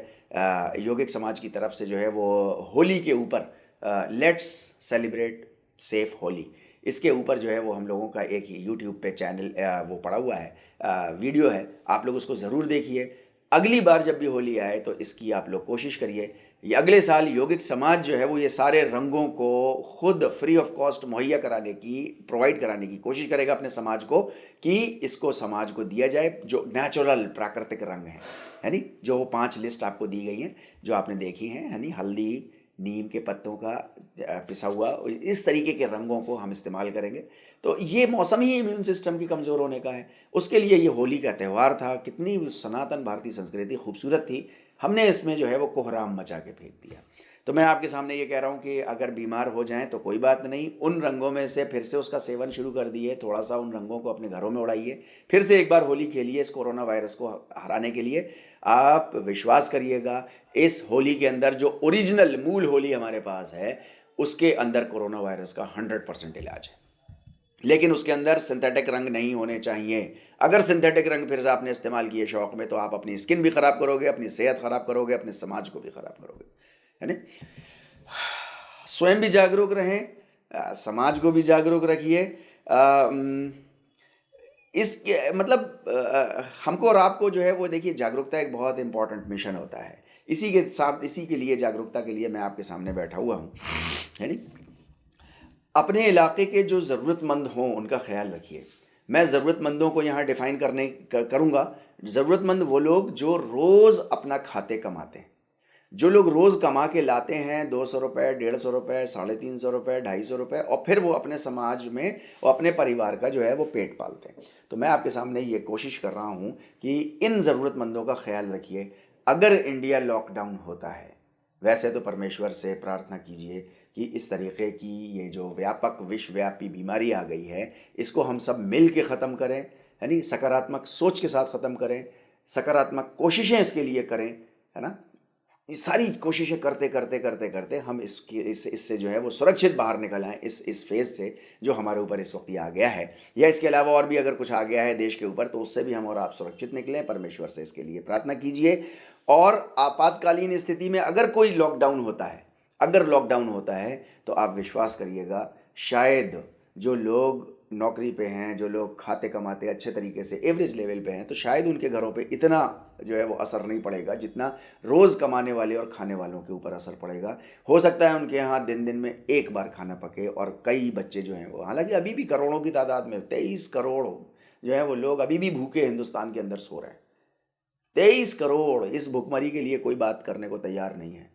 योगिक समाज की तरफ से जो है वो होली के ऊपर लेट्स सेलिब्रेट सेफ होली, इसके ऊपर जो है वो हम लोगों का एक यूट्यूब पे चैनल वो पड़ा हुआ है, वीडियो है, आप लोग उसको ज़रूर देखिए। अगली बार जब भी होली आए तो इसकी आप लोग कोशिश करिए। ये अगले साल योगिक समाज जो है वो ये सारे रंगों को खुद फ्री ऑफ कॉस्ट मुहैया कराने की, प्रोवाइड कराने की कोशिश करेगा अपने समाज को, कि इसको समाज को दिया जाए जो नेचुरल प्राकृतिक रंग हैं, है नी, जो वो 5 लिस्ट आपको दी गई हैं जो आपने देखी हैं, है नी, हल्दी, नीम के पत्तों का पिसा हुआ, इस तरीके के रंगों को हम इस्तेमाल करेंगे। तो ये मौसम ही इम्यून सिस्टम की कमज़ोर होने का है, उसके लिए ये होली का त्यौहार था। कितनी सनातन भारतीय संस्कृति खूबसूरत थी, हमने इसमें जो है वो कोहराम मचा के फेंक दिया। तो मैं आपके सामने ये कह रहा हूँ कि अगर बीमार हो जाएं तो कोई बात नहीं, उन रंगों में से फिर से उसका सेवन शुरू कर दिए, थोड़ा सा उन रंगों को अपने घरों में उड़ाइए, फिर से एक बार होली खेलिए इस कोरोना वायरस को हराने के लिए। आप विश्वास करिएगा, इस होली के अंदर जो ओरिजिनल मूल होली हमारे पास है उसके अंदर कोरोना वायरस का 100% इलाज है, लेकिन उसके अंदर सिंथेटिक रंग नहीं होने चाहिए। अगर सिंथेटिक रंग फिर से आपने इस्तेमाल किए शौक में तो आप अपनी स्किन भी ख़राब करोगे, अपनी सेहत ख़राब करोगे, अपने समाज को भी ख़राब करोगे, है ना। स्वयं भी जागरूक रहें, समाज को भी जागरूक रखिए। इस मतलब हमको और आपको जो है वो देखिए, जागरूकता एक बहुत इंपॉर्टेंट मिशन होता है। इसी के साथ, इसी के लिए, जागरूकता के लिए मैं आपके सामने बैठा हुआ हूँ, है नी। अपने इलाके के जो ज़रूरतमंद हों उनका ख्याल रखिए। मैं ज़रूरतमंदों को यहाँ डिफ़ाइन करूँगा। ज़रूरतमंद वो लोग जो रोज़ अपना खाते कमाते हैं, जो लोग रोज़ कमा के लाते हैं 200 रुपये, 150 रुपये, 350 रुपये, 250 रुपये, और फिर वो अपने समाज में और अपने परिवार का जो है वो पेट पालते हैं। तो मैं आपके सामने ये कोशिश कर रहा हूँ कि इन ज़रूरतमंदों का ख्याल रखिए। अगर इंडिया लॉकडाउन होता है, वैसे तो परमेश्वर से प्रार्थना कीजिए कि इस तरीके की ये जो व्यापक विश्वव्यापी बीमारी आ गई है, इसको हम सब मिल के ख़त्म करें, यानी सकारात्मक सोच के साथ ख़त्म करें, सकारात्मक कोशिशें इसके लिए करें, है ना। ये सारी कोशिशें करते करते करते करते हम इससे जो है वो सुरक्षित बाहर निकल आएँ, इस फेज़ से जो हमारे ऊपर इस वक्त ये आ गया है, या इसके अलावा और भी अगर कुछ आ गया है देश के ऊपर तो उससे भी हम और आप सुरक्षित निकलें। परमेश्वर से इसके लिए प्रार्थना कीजिए। और आपातकालीन स्थिति में अगर कोई लॉकडाउन होता है, अगर लॉकडाउन होता है तो आप विश्वास करिएगा, शायद जो लोग नौकरी पे हैं, जो लोग खाते कमाते अच्छे तरीके से एवरेज लेवल पे हैं, तो शायद उनके घरों पे इतना जो है वो असर नहीं पड़ेगा जितना रोज़ कमाने वाले और खाने वालों के ऊपर असर पड़ेगा। हो सकता है उनके यहाँ दिन दिन में एक बार खाना पके, और कई बच्चे जो हैं वो, हालांकि अभी भी करोड़ों की तादाद में 23 करोड़ जो है वो लोग अभी भी भूखे हिंदुस्तान के अंदर सो रहे हैं। 23 करोड़ इस भुखमरी के लिए कोई बात करने को तैयार नहीं है,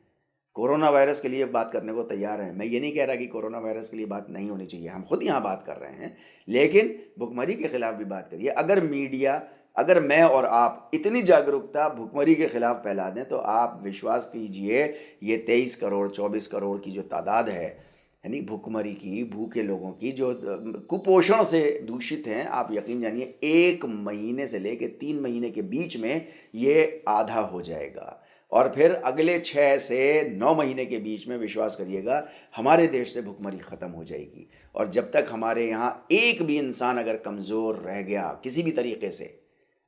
कोरोना वायरस के लिए बात करने को तैयार है। मैं ये नहीं कह रहा कि कोरोना वायरस के लिए बात नहीं होनी चाहिए, हम खुद यहाँ बात कर रहे हैं, लेकिन भुखमरी के खिलाफ भी बात करिए। अगर मीडिया, अगर मैं और आप इतनी जागरूकता भुखमरी के खिलाफ फैला दें तो आप विश्वास कीजिए, ये 23 करोड़ 24 करोड़ की जो तादाद है, यानी भुखमरी की, भूखे लोगों की जो कुपोषण से दूषित हैं, आप यकीन जानिए 1 महीने से लेकर 3 महीने के बीच में ये आधा हो जाएगा, और फिर अगले 6 से 9 महीने के बीच में विश्वास करिएगा हमारे देश से भुखमरी ख़त्म हो जाएगी। और जब तक हमारे यहाँ एक भी इंसान अगर कमज़ोर रह गया किसी भी तरीके से,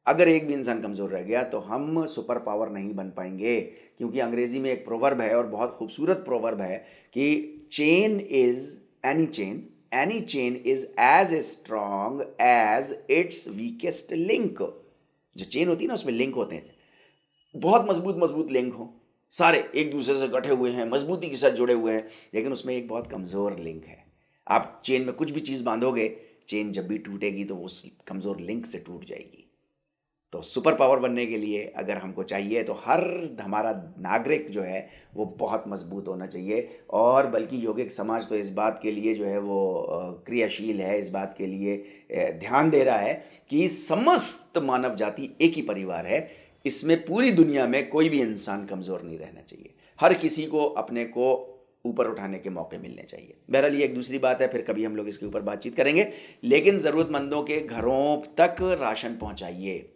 अगर एक भी इंसान कमज़ोर रह गया तो हम सुपर पावर नहीं बन पाएंगे। क्योंकि अंग्रेज़ी में एक प्रोवर्ब है और बहुत खूबसूरत प्रोवर्ब है कि chain is any chain is as strong as its weakest link. जो चेन होती है ना, उसमें लिंक होते हैं, बहुत मजबूत मजबूत लिंक हो, सारे एक दूसरे से गठे हुए हैं, मजबूती के साथ जुड़े हुए हैं, लेकिन उसमें एक बहुत कमज़ोर लिंक है। आप चेन में कुछ भी चीज़ बांधोगे, चेन जब भी टूटेगी तो वो उस कमज़ोर लिंक से टूट जाएगी। तो सुपर पावर बनने के लिए अगर हमको चाहिए तो हर हमारा नागरिक जो है वो बहुत मजबूत होना चाहिए। और बल्कि यौगिक समाज तो इस बात के लिए जो है वो क्रियाशील है, इस बात के लिए ध्यान दे रहा है कि समस्त मानव जाति एक ही परिवार है, इसमें पूरी दुनिया में कोई भी इंसान कमज़ोर नहीं रहना चाहिए, हर किसी को अपने को ऊपर उठाने के मौके मिलने चाहिए। बहरहाल ये एक दूसरी बात है, फिर कभी हम लोग इसके ऊपर बातचीत करेंगे। लेकिन ज़रूरतमंदों के घरों तक राशन पहुंचाइए।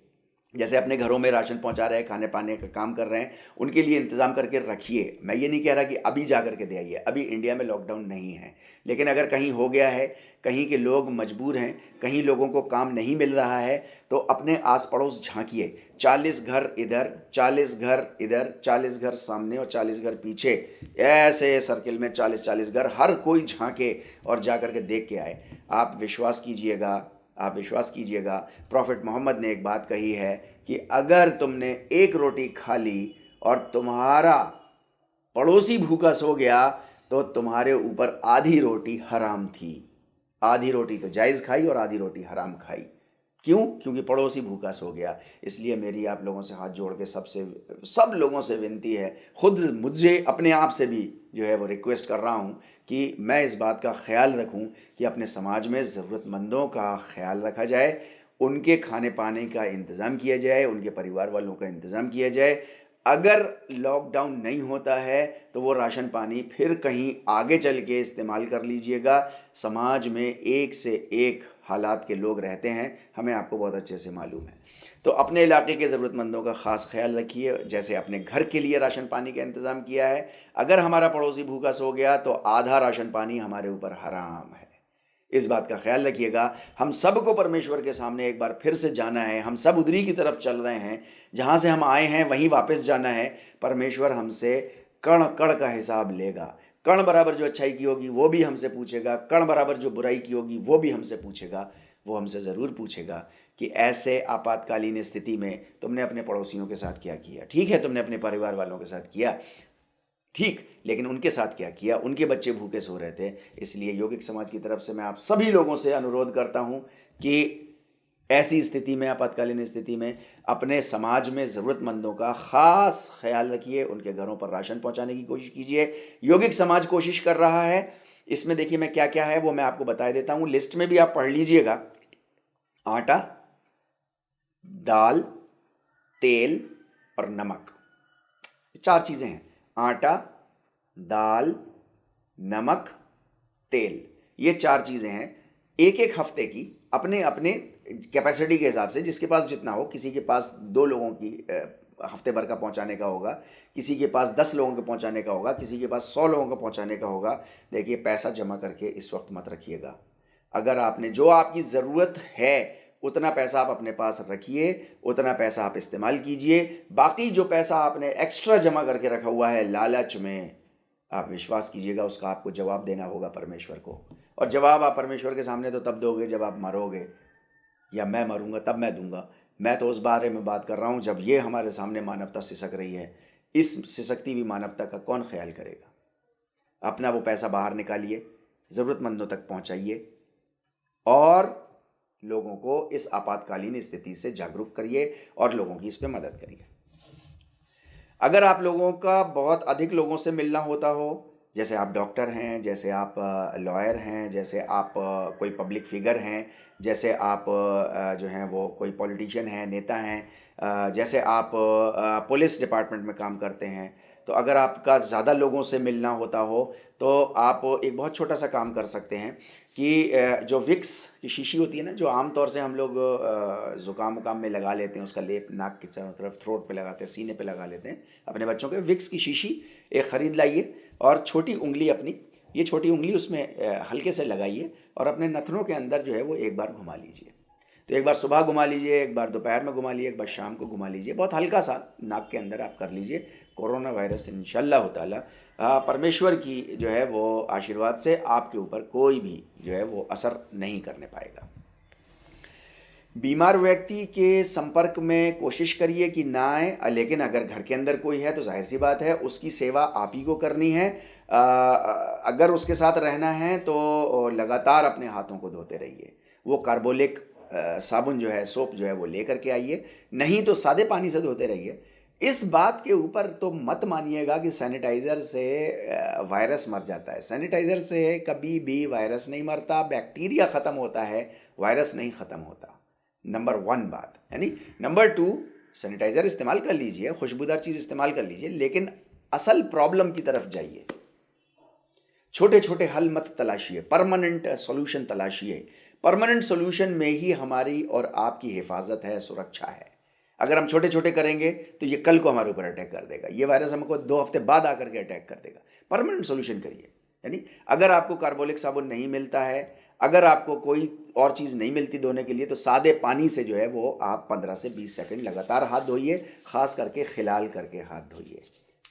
जैसे अपने घरों में राशन पहुंचा रहे हैं, खाने पाने का काम कर रहे हैं, उनके लिए इंतज़ाम करके रखिए। मैं ये नहीं कह रहा कि अभी जा करके दे आइए, अभी इंडिया में लॉकडाउन नहीं है, लेकिन अगर कहीं हो गया है, कहीं के लोग मजबूर हैं, कहीं लोगों को काम नहीं मिल रहा है, तो अपने आस पड़ोस झांकिए। 40 घर इधर, 40 घर इधर, 40 घर सामने और 40 घर पीछे, ऐसे सर्किल में 40-40 घर, हर कोई झांके और जा करके देख के आए। आप विश्वास कीजिएगा, प्रॉफिट मोहम्मद ने एक बात कही है कि अगर तुमने एक रोटी खा ली और तुम्हारा पड़ोसी भूखा सो गया तो तुम्हारे ऊपर आधी रोटी हराम थी। आधी रोटी तो जायज़ खाई और आधी रोटी हराम खाई। क्यों? क्योंकि पड़ोसी भूखा सो गया। इसलिए मेरी आप लोगों से हाथ जोड़ के सब लोगों से विनती है, खुद मुझे अपने आप से भी जो है वो रिक्वेस्ट कर रहा हूँ कि मैं इस बात का ख्याल रखूँ कि अपने समाज में ज़रूरतमंदों का ख्याल रखा जाए, उनके खाने पाने का इंतज़ाम किया जाए, उनके परिवार वालों का इंतज़ाम किया जाए। अगर लॉकडाउन नहीं होता है तो वो राशन पानी फिर कहीं आगे चल के इस्तेमाल कर लीजिएगा। समाज में एक से एक हालात के लोग रहते हैं, हमें आपको बहुत अच्छे से मालूम है। तो अपने इलाके के ज़रूरतमंदों का ख़ास ख्याल रखिए। जैसे अपने घर के लिए राशन पानी का इंतज़ाम किया है, अगर हमारा पड़ोसी भूखा सो गया तो आधा राशन पानी हमारे ऊपर हराम है। इस बात का ख्याल रखिएगा। हम सबको परमेश्वर के सामने एक बार फिर से जाना है। हम सब उधरी की तरफ चल रहे हैं, जहाँ से हम आए हैं वहीं वापस जाना है। परमेश्वर हमसे कण कण का हिसाब लेगा। कण बराबर जो अच्छाई की होगी वो भी हमसे पूछेगा, कण बराबर जो बुराई की होगी वो भी हमसे पूछेगा। वो हमसे ज़रूर पूछेगा कि ऐसे आपातकालीन स्थिति में तुमने अपने पड़ोसियों के साथ क्या किया। ठीक है, तुमने अपने परिवार वालों के साथ किया, ठीक, लेकिन उनके साथ क्या किया? उनके बच्चे भूखे सो रहे थे। इसलिए यौगिक समाज की तरफ से मैं आप सभी लोगों से अनुरोध करता हूं कि ऐसी स्थिति में, आपातकालीन स्थिति में, अपने समाज में ज़रूरतमंदों का ख़ास ख्याल रखिए, उनके घरों पर राशन पहुंचाने की कोशिश कीजिए। यौगिक समाज कोशिश कर रहा है। इसमें देखिए मैं क्या क्या है वो मैं आपको बता देता हूं, लिस्ट में भी आप पढ़ लीजिएगा। आटा, दाल, तेल और नमक, 4 चीज़ें हैं। आटा, दाल, नमक, तेल, ये 4 चीज़ें हैं। एक एक हफ्ते की अपने अपने कैपेसिटी के हिसाब से, जिसके पास जितना हो, किसी के पास 2 लोगों की हफ्ते भर का पहुंचाने का होगा, किसी के पास 10 लोगों के पहुंचाने का होगा, किसी के पास 100 लोगों को पहुंचाने का होगा। देखिए, पैसा जमा करके इस वक्त मत रखिएगा। अगर आपने जो आपकी ज़रूरत है उतना पैसा आप अपने पास रखिए, उतना पैसा आप इस्तेमाल कीजिए। बाकी जो पैसा आपने एक्स्ट्रा जमा करके रखा हुआ है लालच में, आप विश्वास कीजिएगा उसका आपको जवाब देना होगा परमेश्वर को। और जवाब आप परमेश्वर के सामने तो तब दोगे जब आप मरोगे, या मैं मरूंगा तब मैं दूंगा। मैं तो उस बारे में बात कर रहा हूं जब ये हमारे सामने मानवता सिसक रही है। इस सिसकती हुई मानवता का कौन ख्याल करेगा? अपना वो पैसा बाहर निकालिए, ज़रूरतमंदों तक पहुंचाइए और लोगों को इस आपातकालीन स्थिति से जागरूक करिए और लोगों की इस पर मदद करिए। अगर आप लोगों का बहुत अधिक लोगों से मिलना होता हो, जैसे आप डॉक्टर हैं, जैसे आप लॉयर हैं, जैसे आप कोई पब्लिक फिगर हैं, जैसे आप जो हैं वो कोई पॉलिटिशियन हैं, नेता हैं, जैसे आप पुलिस डिपार्टमेंट में काम करते हैं, तो अगर आपका ज़्यादा लोगों से मिलना होता हो तो आप एक बहुत छोटा सा काम कर सकते हैं कि जो विक्स की शीशी होती है ना, जो आम तौर से हम लोग ज़ुकाम वुकाम में लगा लेते हैं, उसका लेप नाक की चारों तरफ, थ्रोट पे लगाते हैं, सीने पे लगा लेते हैं अपने बच्चों के, विक्स की शीशी एक ख़रीद लाइए और छोटी उंगली अपनी, ये छोटी उंगली उसमें हल्के से लगाइए और अपने नथनों के अंदर जो है वो एक बार घुमा लीजिए। तो एक बार सुबह घुमा लीजिए, एक बार दोपहर में घुमा लीजिए, एक बार शाम को घुमा लीजिए। बहुत हल्का सा नाक के अंदर आप कर लीजिए। कोरोना वायरस इंशाल्लाह ताला परमेश्वर की जो है वो आशीर्वाद से आपके ऊपर कोई भी जो है वो असर नहीं करने पाएगा। बीमार व्यक्ति के संपर्क में कोशिश करिए कि ना आए, लेकिन अगर घर के अंदर कोई है तो जाहिर सी बात है उसकी सेवा आप ही को करनी है। अगर उसके साथ रहना है तो लगातार अपने हाथों को धोते रहिए। वो कार्बोलिक साबुन जो है, सोप जो है वो लेकर के आइए, नहीं तो सादे पानी से धोते रहिए। इस बात के ऊपर तो मत मानिएगा कि सैनिटाइज़र से वायरस मर जाता है। सैनिटाइज़र से कभी भी वायरस नहीं मरता, बैक्टीरिया ख़त्म होता है, वायरस नहीं ख़त्म होता। नंबर 1 बात, यानी नंबर 2, सैनिटाइज़र इस्तेमाल कर लीजिए, खुशबूदार चीज़ इस्तेमाल कर लीजिए, लेकिन असल प्रॉब्लम की तरफ जाइए। छोटे छोटे हल मत तलाशिए, परमानेंट सॉल्यूशन तलाशिए। परमानेंट सॉल्यूशन में ही हमारी और आपकी हिफाजत है, सुरक्षा है। अगर हम छोटे छोटे करेंगे तो ये कल को हमारे ऊपर अटैक कर देगा, ये वायरस हमको 2 हफ्ते बाद आकर के अटैक कर देगा। परमानेंट सॉल्यूशन करिए, यानी अगर आपको कार्बोलिक साबुन नहीं मिलता है, अगर आपको कोई और चीज़ नहीं मिलती धोने के लिए, तो सादे पानी से जो है वो आप 15 से 20 सेकंड लगातार हाथ धोइए, खास करके खिलाल करके हाथ धोइए,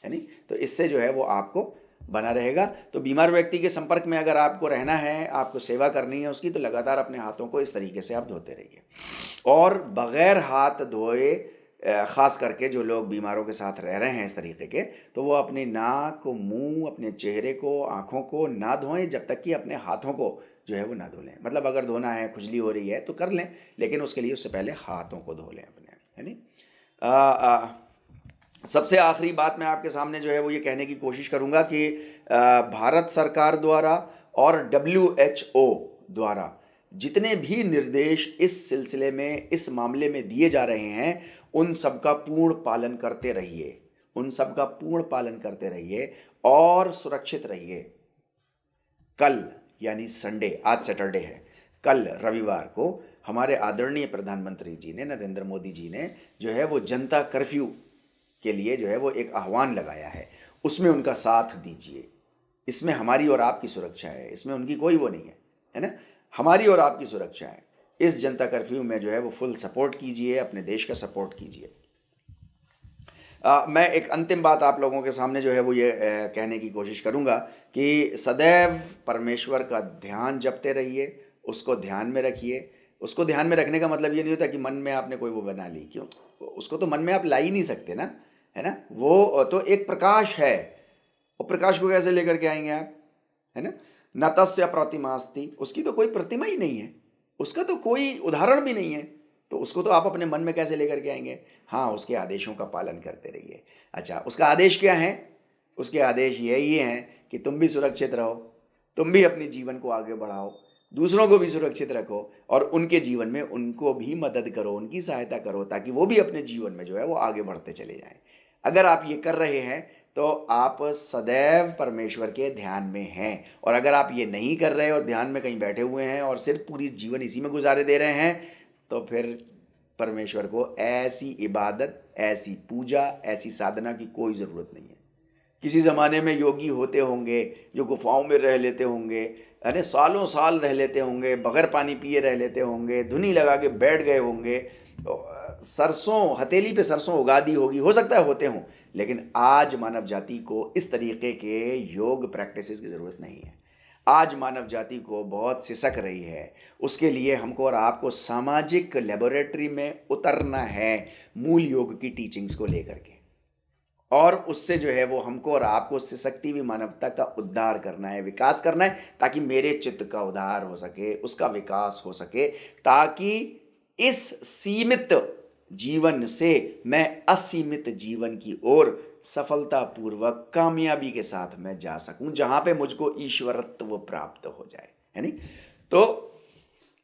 यानी तो इससे जो है वो आपको बना रहेगा। तो बीमार व्यक्ति के संपर्क में अगर आपको रहना है, आपको सेवा करनी है उसकी, तो लगातार अपने हाथों को इस तरीके से आप धोते रहिए। और बग़ैर हाथ धोए, ख़ास करके जो लोग बीमारों के साथ रह रहे हैं इस तरीके के, तो वो अपने नाक, मुंह, अपने चेहरे को, आँखों को ना धोएं जब तक कि अपने हाथों को जो है वो ना धो लें। मतलब अगर धोना है, खुजली हो रही है तो कर लें, लेकिन उसके लिए उससे पहले हाथों को धो लें अपने, यानी सबसे आखिरी बात मैं आपके सामने जो है वो ये कहने की कोशिश करूँगा कि भारत सरकार द्वारा और WHO द्वारा जितने भी निर्देश इस सिलसिले में, इस मामले में दिए जा रहे हैं, उन सब का पूर्ण पालन करते रहिए, उन सब का पूर्ण पालन करते रहिए और सुरक्षित रहिए। कल यानी संडे, आज सैटरडे है, कल रविवार को हमारे आदरणीय प्रधानमंत्री जी ने, नरेंद्र मोदी जी ने जो है वो जनता कर्फ्यू के लिए जो है वो एक आह्वान लगाया है, उसमें उनका साथ दीजिए। इसमें हमारी और आपकी सुरक्षा है, इसमें उनकी कोई वो नहीं है ना, हमारी और आपकी सुरक्षा है। इस जनता कर्फ्यू में जो है वो फुल सपोर्ट कीजिए, अपने देश का सपोर्ट कीजिए। मैं एक अंतिम बात आप लोगों के सामने जो है वो ये कहने की कोशिश करूँगा कि सदैव परमेश्वर का ध्यान जपते रहिए, उसको ध्यान में रखिए। उसको ध्यान में रखने का मतलब ये नहीं होता कि मन में आपने कोई वो बना ली, क्यों, उसको तो मन में आप ला ही नहीं सकते ना, है ना। वो तो एक प्रकाश है, और प्रकाश को कैसे लेकर के आएंगे आप, है ना। न तस्य प्रतिमास्ति, उसकी तो कोई प्रतिमा ही नहीं है, उसका तो कोई उदाहरण भी नहीं है, तो उसको तो आप अपने मन में कैसे लेकर के आएंगे। हाँ, उसके आदेशों का पालन करते रहिए। अच्छा, उसका आदेश क्या है, उसके आदेश यही हैं कि तुम भी सुरक्षित रहो, तुम भी अपने जीवन को आगे बढ़ाओ, दूसरों को भी सुरक्षित रखो और उनके जीवन में उनको भी मदद करो, उनकी सहायता करो, ताकि वो भी अपने जीवन में जो है वो आगे बढ़ते चले जाएं। अगर आप ये कर रहे हैं तो आप सदैव परमेश्वर के ध्यान में हैं, और अगर आप ये नहीं कर रहे और ध्यान में कहीं बैठे हुए हैं और सिर्फ पूरी जीवन इसी में गुजारे दे रहे हैं, तो फिर परमेश्वर को ऐसी इबादत, ऐसी पूजा, ऐसी साधना की कोई ज़रूरत नहीं है। किसी ज़माने में योगी होते होंगे जो गुफाओं में रह लेते होंगे, यानी सालों साल रह लेते होंगे, बगैर पानी पिए रह लेते होंगे, धुनी लगा के बैठ गए होंगे, सरसों, हथेली पे सरसों उगा दी होगी, हो सकता है होते हों, लेकिन आज मानव जाति को इस तरीके के योग प्रैक्टिसेस की ज़रूरत नहीं है। आज मानव जाति को बहुत सिसक रही है, उसके लिए हमको और आपको सामाजिक लेबोरेटरी में उतरना है मूल योग की टीचिंग्स को लेकर के, और उससे जो है वो हमको और आपको सिसकती हुई मानवता का उद्धार करना है, विकास करना है, ताकि मेरे चित्त का उद्धार हो सके, उसका विकास हो सके, ताकि इस सीमित जीवन से मैं असीमित जीवन की ओर सफलतापूर्वक कामयाबी के साथ मैं जा सकूं, जहां पे मुझको ईश्वरत्व प्राप्त हो जाए, है नहीं। तो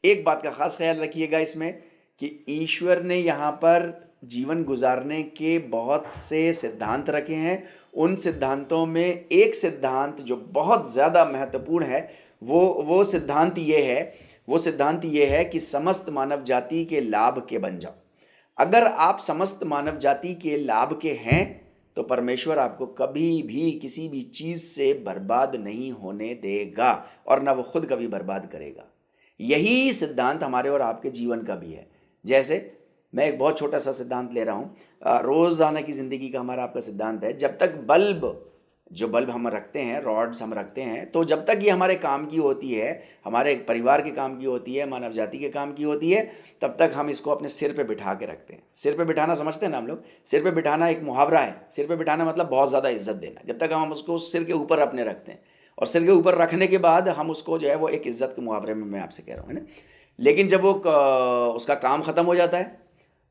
एक बात का खास ख्याल रखिएगा इसमें कि ईश्वर ने यहाँ पर जीवन गुजारने के बहुत से सिद्धांत रखे हैं। उन सिद्धांतों में एक सिद्धांत जो बहुत ज़्यादा महत्वपूर्ण है, वो सिद्धांत ये है कि समस्त मानव जाति के लाभ के बन जाओ। अगर आप समस्त मानव जाति के लाभ के हैं तो परमेश्वर आपको कभी भी किसी भी चीज़ से बर्बाद नहीं होने देगा, और ना वो खुद कभी बर्बाद करेगा। यही सिद्धांत हमारे और आपके जीवन का भी है। जैसे मैं एक बहुत छोटा सा सिद्धांत ले रहा हूँ, रोज़ाना की ज़िंदगी का हमारा आपका सिद्धांत है, जब तक जो बल्ब हम रखते हैं, रॉड्स हम रखते हैं, तो जब तक ये हमारे काम की होती है, हमारे परिवार के काम की होती है, मानव जाति के काम की होती है, तब तक हम इसको अपने सिर पे बिठा के रखते हैं। सिर पे बिठाना समझते हैं ना हम लोग, सिर पे बिठाना एक मुहावरा है। सिर पे बिठाना मतलब बहुत ज़्यादा इज्जत देना। जब तक हम उसको सिर के ऊपर अपने रखते हैं, और सिर के ऊपर रखने के बाद हम उसको जो है वो एक इज्जत के मुहावरे में मैं आपसे कह रहा हूँ, है ना। लेकिन जब उसका काम ख़त्म हो जाता है,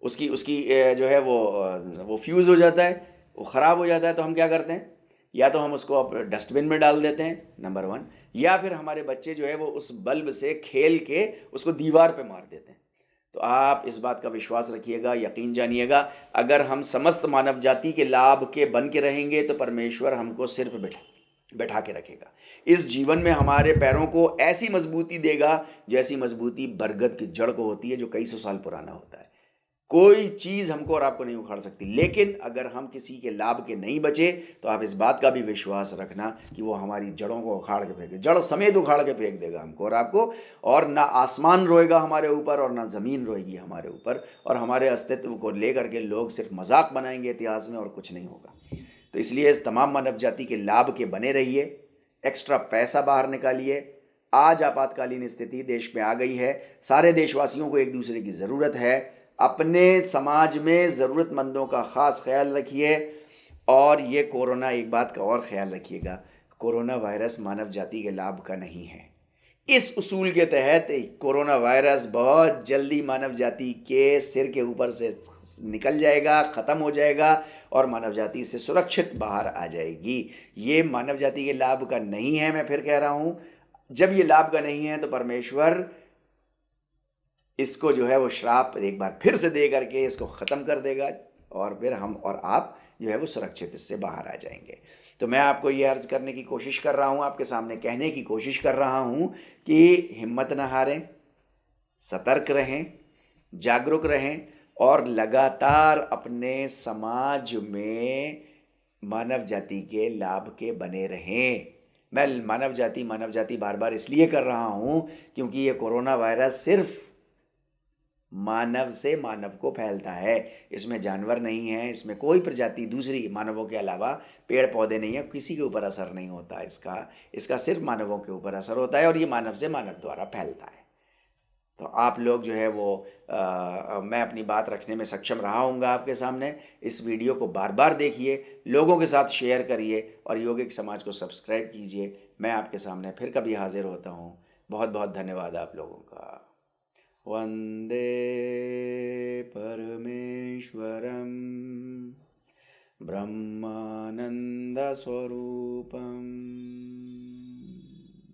उसकी उसकी जो है वो फ्यूज़ हो जाता है, वो ख़राब हो जाता है, तो हम क्या करते हैं, या तो हम उसको अब डस्टबिन में डाल देते हैं, नंबर वन, या फिर हमारे बच्चे जो है वो उस बल्ब से खेल के उसको दीवार पे मार देते हैं। तो आप इस बात का विश्वास रखिएगा, यकीन जानिएगा, अगर हम समस्त मानव जाति के लाभ के बन के रहेंगे तो परमेश्वर हमको सिर पे बैठा के रखेगा। इस जीवन में हमारे पैरों को ऐसी मजबूती देगा जैसी मजबूती बरगद की जड़ को होती है, जो कई सौ साल पुराना होता है। कोई चीज़ हमको और आपको नहीं उखाड़ सकती। लेकिन अगर हम किसी के लाभ के नहीं बचे तो आप इस बात का भी विश्वास रखना कि वो हमारी जड़ों को उखाड़ के फेंके, जड़ समेत उखाड़ के फेंक देगा हमको और आपको, और ना आसमान रोएगा हमारे ऊपर और ना ज़मीन रोएगी हमारे ऊपर, और हमारे अस्तित्व को लेकर के लोग सिर्फ मजाक बनाएंगे इतिहास में, और कुछ नहीं होगा। तो इसलिए तमाम मानव जाति के लाभ के बने रहिए, एक्स्ट्रा पैसा बाहर निकालिए। आज आपातकालीन स्थिति देश में आ गई है, सारे देशवासियों को एक दूसरे की ज़रूरत है। अपने समाज में ज़रूरतमंदों का ख़ास ख्याल रखिए। और ये कोरोना, एक बात का और ख्याल रखिएगा, कोरोना वायरस मानव जाति के लाभ का नहीं है। इस उसूल के तहत कोरोना वायरस बहुत जल्दी मानव जाति के सिर के ऊपर से निकल जाएगा, ख़त्म हो जाएगा, और मानव जाति से सुरक्षित बाहर आ जाएगी। ये मानव जाति के लाभ का नहीं है, मैं फिर कह रहा हूँ। जब ये लाभ का नहीं है तो परमेश्वर इसको जो है वो श्राप एक बार फिर से दे करके इसको ख़त्म कर देगा, और फिर हम और आप जो है वो सुरक्षित इससे बाहर आ जाएंगे। तो मैं आपको ये अर्ज़ करने की कोशिश कर रहा हूँ, आपके सामने कहने की कोशिश कर रहा हूँ कि हिम्मत न हारें, सतर्क रहें, जागरूक रहें, और लगातार अपने समाज में मानव जाति के लाभ के बने रहें। मैं मानव जाति बार बार इसलिए कर रहा हूँ क्योंकि ये कोरोना वायरस सिर्फ मानव से मानव को फैलता है। इसमें जानवर नहीं है, इसमें कोई प्रजाति दूसरी मानवों के अलावा पेड़ पौधे नहीं है, किसी के ऊपर असर नहीं होता इसका सिर्फ मानवों के ऊपर असर होता है, और ये मानव से मानव द्वारा फैलता है। तो आप लोग जो है वो मैं अपनी बात रखने में सक्षम रहा हूँगा आपके सामने। इस वीडियो को बार बार देखिए, लोगों के साथ शेयर करिए, और योगिक समाज को सब्सक्राइब कीजिए। मैं आपके सामने फिर कभी हाजिर होता हूँ। बहुत बहुत धन्यवाद आप लोगों का। वंदे परमेश्वरम ब्रह्मानंद स्वरूपम।